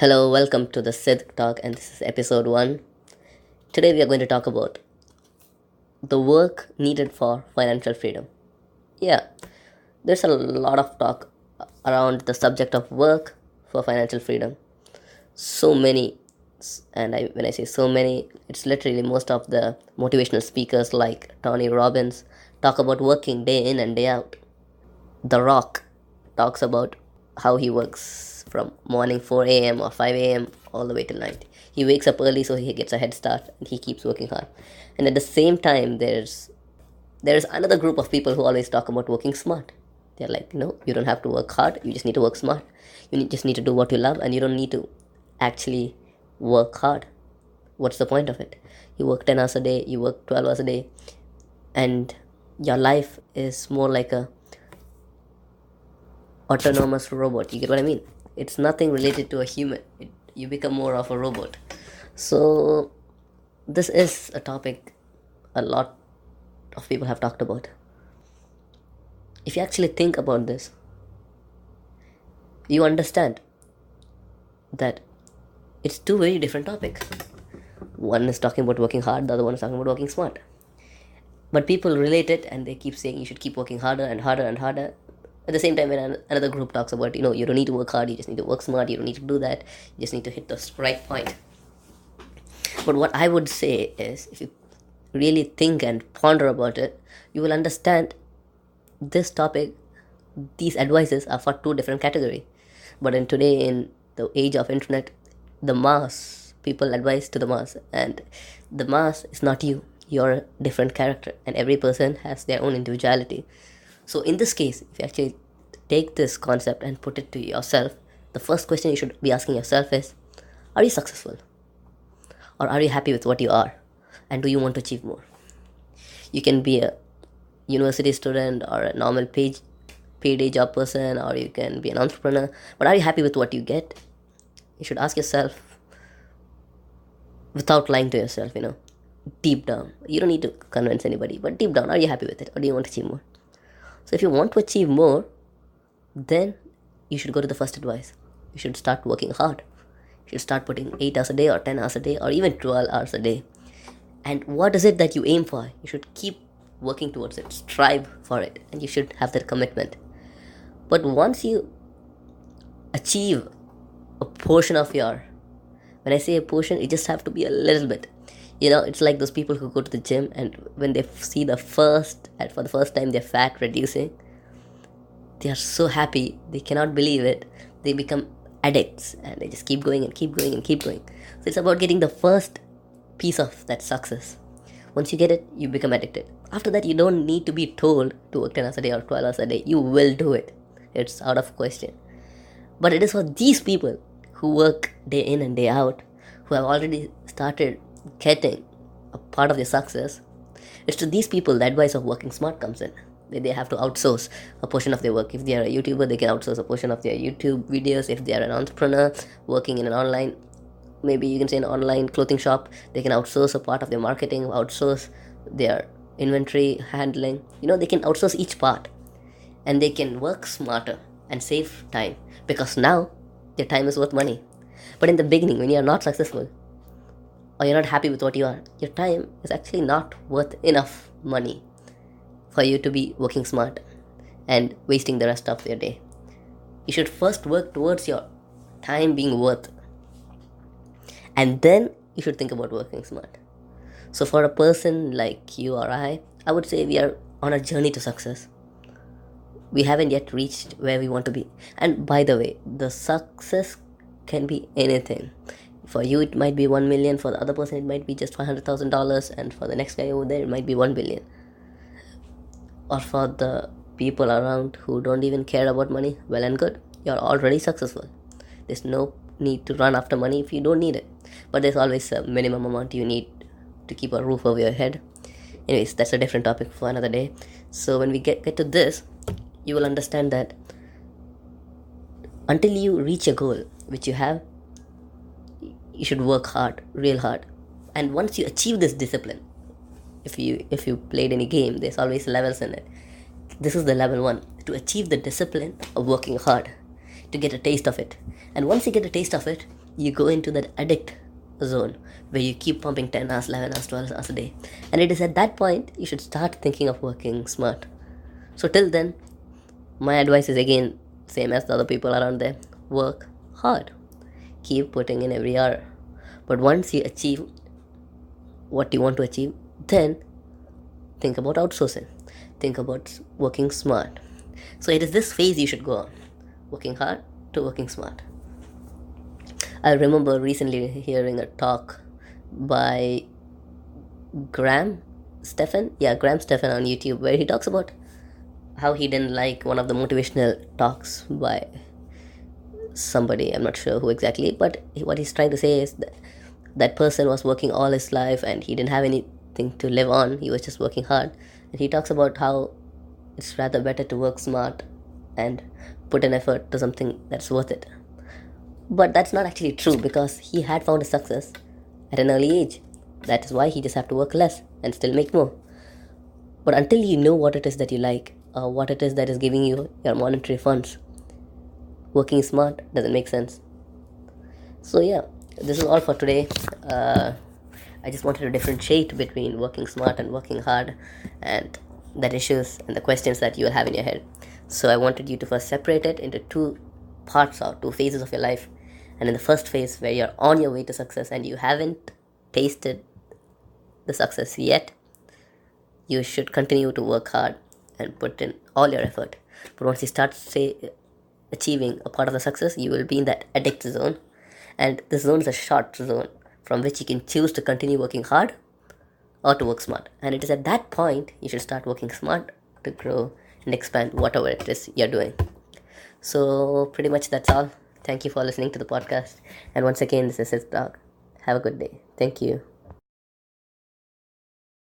Hello, welcome to the Sidq Talk, and this is episode 1. Today, we are going to talk about the work needed for financial freedom. Yeah, there's a lot of talk around the subject of work for financial freedom. So many, when I say so many, it's literally most of the motivational speakers like Tony Robbins talk about working day in and day out. The Rock talks about how he works from morning 4 a.m. or 5 a.m. all the way till night. He wakes up early so he gets a head start and he keeps working hard. And at the same time, there's another group of people who always talk about working smart. They're like, no, you don't have to work hard. You just need to work smart. Just need to do what you love, and you don't need to actually work hard. What's the point of it? You work 10 hours a day, you work 12 hours a day, and your life is more like a autonomous robot. You get what I mean? It's nothing related to a human. You become more of a robot. So this is a topic a lot of people have talked about. If you actually think about this, you understand that it's two very different topics. One is talking about working hard, the other one is talking about working smart. But people relate it and they keep saying you should keep working harder and harder and harder. At the same time, when another group talks about, you don't need to work hard, you just need to work smart, you don't need to do that, you just need to hit the right point. But what I would say is, if you really think and ponder about it, you will understand this topic, these advices are for two different categories. But in the age of internet, the mass, people advise to the mass, and the mass is not you. You're a different character, and every person has their own individuality. So in this case, if you actually take this concept and put it to yourself, the first question you should be asking yourself is, are you successful? Or are you happy with what you are? And do you want to achieve more? You can be a university student or a normal payday job person, or you can be an entrepreneur, but are you happy with what you get? You should ask yourself without lying to yourself, deep down. You don't need to convince anybody, but deep down, are you happy with it, or do you want to achieve more? So if you want to achieve more, then you should go to the first advice. You should start working hard. You should start putting 8 hours a day or 10 hours a day or even 12 hours a day. And what is it that you aim for? You should keep working towards it, strive for it, and you should have that commitment. But once you achieve a portion of when I say a portion, it just have to be a little bit. It's like those people who go to the gym and when they see for the first time their fat reducing, they are so happy, they cannot believe it. They become addicts and they just keep going and keep going and keep going. So it's about getting the first piece of that success. Once you get it, you become addicted. After that, you don't need to be told to work 10 hours a day or 12 hours a day. You will do it. It's out of question. But it is for these people who work day in and day out, who have already started getting a part of their success. It's to these people the advice of working smart comes in. They have to outsource a portion of their work. If they are a YouTuber, they can outsource a portion of their YouTube videos. If they are an entrepreneur working in an online, maybe you can say an online clothing shop, they can outsource a part of their marketing, outsource their inventory handling. They can outsource each part, and they can work smarter and save time, because now their time is worth money. But in the beginning, when you are not successful or you're not happy with what you are, your time is actually not worth enough money for you to be working smart and wasting the rest of your day. You should first work towards your time being worth, and then you should think about working smart. So for a person like you or I would say we are on a journey to success. We haven't yet reached where we want to be. And by the way, the success can be anything. For you, it might be 1 million. For the other person, it might be just $500,000. And for the next guy over there, it might be 1 billion. Or for the people around who don't even care about money, well and good. You're already successful. There's no need to run after money if you don't need it. But there's always a minimum amount you need to keep a roof over your head. Anyways, that's a different topic for another day. So when we get to this, you will understand that until you reach a goal which you have, you should work hard, real hard. And once you achieve this discipline, if you played any game, there's always levels in it. This is the level 1, to achieve the discipline of working hard, to get a taste of it. And once you get a taste of it, you go into that addict zone where you keep pumping 10 hours, 11 hours, 12 hours a day. And it is at that point you should start thinking of working smart. So till then, my advice is again same as the other people around there. Work hard. Keep putting in every hour. But once you achieve what you want to achieve, then think about outsourcing. Think about working smart. So it is this phase you should go on. Working hard to working smart. I remember recently hearing a talk by Graham Stephan. Yeah, Graham Stephan on YouTube, where he talks about how he didn't like one of the motivational talks by somebody. I'm not sure who exactly, but what he's trying to say is that that person was working all his life and he didn't have anything to live on. He was just working hard. And he talks about how it's rather better to work smart and put an effort to something that's worth it. But that's not actually true, because he had found a success at an early age. That is why he just have to work less and still make more. But until you know what it is that you like, or what it is that is giving you your monetary funds, working smart doesn't make sense. So yeah, this is all for today. I just wanted to differentiate between working smart and working hard, and that issues and the questions that you will have in your head. So I wanted you to first separate it into two parts or two phases of your life. And in the first phase, where you're on your way to success and you haven't tasted the success yet, you should continue to work hard and put in all your effort. But once you start achieving a part of the success, you will be in that addict zone. And this zone is a short zone from which you can choose to continue working hard or to work smart. And it is at that point you should start working smart to grow and expand whatever it is you're doing. So pretty much that's all. Thank you for listening to the podcast. And once again, this is Sidq. Have a good day. Thank you.